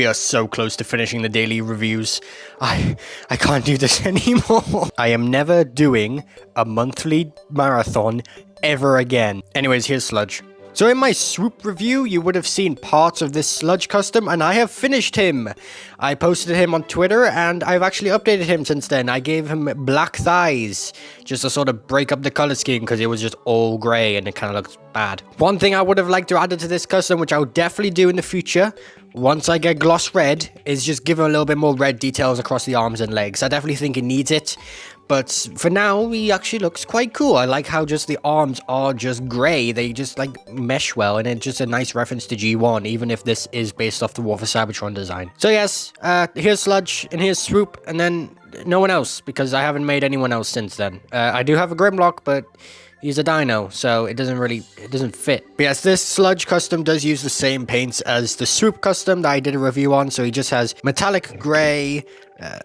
We are so close to finishing the daily reviews. I can't do this anymore. I am never doing a monthly marathon ever again. Anyways, here's Sludge. So in my swoop review, you would have seen parts of this Sludge custom, and I have finished him. I posted him on Twitter, and I've actually updated him since then. I gave him black thighs, just to sort of break up the color scheme, because it was just all grey, and it kind of looks bad. One thing I would have liked to add to this custom, which I'll definitely do in the future, once I get gloss red, is just give him a little bit more red details across the arms and legs. I definitely think he needs it. But for now, he actually looks quite cool. I like how just the arms are just grey. They just like mesh well, and it's just a nice reference to G1, even if this is based off the War for Cybertron design. So yes, here's Sludge, and here's Swoop, and then no one else, because I haven't made anyone else since then. I do have a Grimlock, but he's a dino, so it doesn't fit. But yes, this Sludge custom does use the same paints as the Swoop custom that I did a review on, so he just has metallic grey,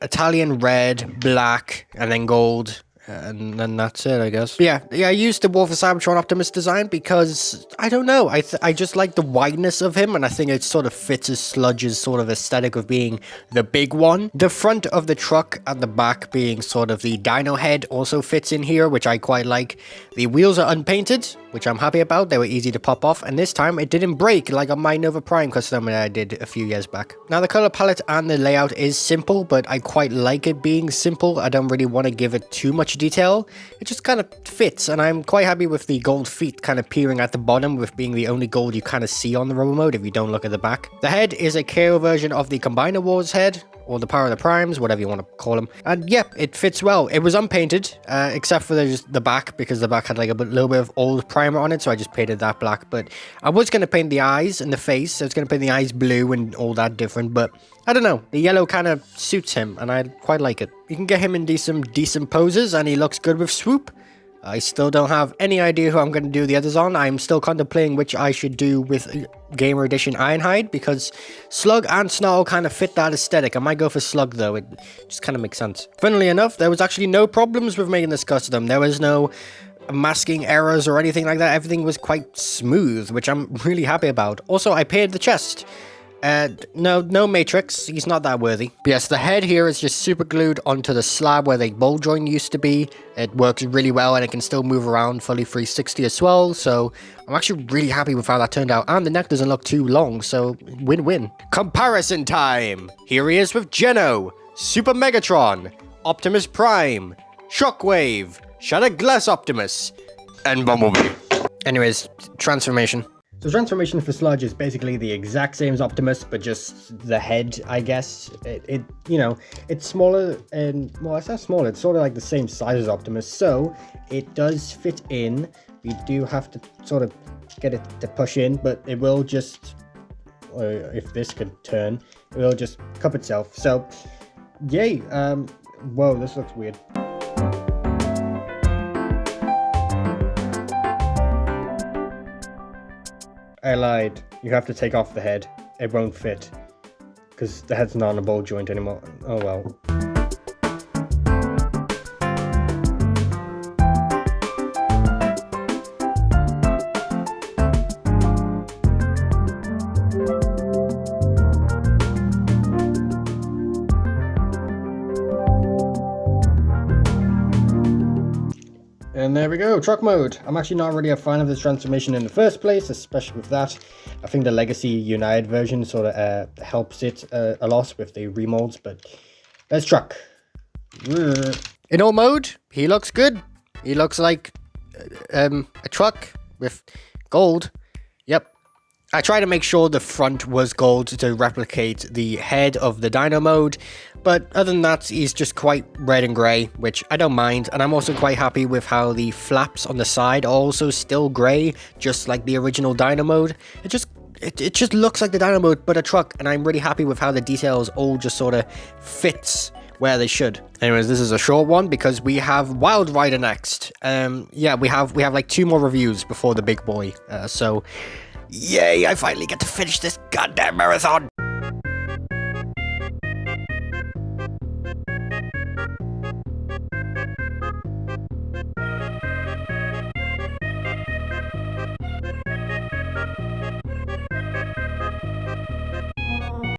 Italian red, black, and then gold, and then that's it, I guess. But yeah, I used the War for Cybertron Optimus design because, I don't know, I just like the wideness of him, and I think it sort of fits as Sludge's sort of aesthetic of being the big one. The front of the truck and the back being sort of the dino head also fits in here, which I quite like. The wheels are unpainted, which I'm happy about. They were easy to pop off, and this time it didn't break like on my Nova Prime custom that I did a few years back. Now the color palette and the layout is simple, but I quite like it being simple. I don't really want to give it too much detail. It just kind of fits, and I'm quite happy with the gold feet kind of peering at the bottom, with being the only gold you kind of see on the Robo mode if you don't look at the back. The head is a KO version of the Combiner Wars head, or the Power of the Primes, whatever you want to call them. And yeah, it fits well. It was unpainted, except for the back, because the back had like a little bit of old primer on it, so I just painted that black. But I was going to paint the eyes and the face. I was going to paint the eyes blue and all that different, but I don't know. The yellow kind of suits him, and I quite like it. You can get him in some decent poses, and he looks good with Swoop. I still don't have any idea who I'm going to do the others on. I'm still contemplating which I should do with Gamer Edition Ironhide, because Slug and Snarl kind of fit that aesthetic. I might go for Slug though, it just kind of makes sense. Funnily enough, there was actually no problems with making this custom. There was no masking errors or anything like that. Everything was quite smooth, which I'm really happy about. Also, I painted the chest. No matrix, he's not that worthy. But yes, the head here is just super glued onto the slab where the ball joint used to be. It works really well, and it can still move around fully 360 as well, so I'm actually really happy with how that turned out, and the neck doesn't look too long, so win-win. Comparison time! Here he is with Geno, Super Megatron, Optimus Prime, Shockwave, Shattered Glass Optimus, and Bumblebee. Anyways, transformation. So transformation for Sludge is basically the exact same as Optimus, but just the head, I guess. You know, it's smaller, and, well, it's not smaller, it's sort of like the same size as Optimus, so it does fit in. We do have to sort of get it to push in, but it will just, or if this could turn, it will just cup itself. So, yay, whoa, this looks weird. I lied. You have to take off the head. It won't fit, because the head's not on a ball joint anymore. Oh well. And there we go, truck mode. I'm actually not really a fan of this transformation in the first place, especially with that. I think the Legacy United version sort of helps it a lot with the remolds, but let's truck. In all mode, he looks good. He looks like a truck with gold. Yep. I tried to make sure the front was gold to replicate the head of the Dino mode, but other than that, he's just quite red and grey, which I don't mind, and I'm also quite happy with how the flaps on the side are also still grey, just like the original Dino mode. It just looks like the Dino mode, but a truck, and I'm really happy with how the details all just sort of fits where they should. Anyways, this is a short one because we have Wild Rider next. Yeah, we have like 2 more reviews before the big boy, so yay, I finally get to finish this goddamn marathon.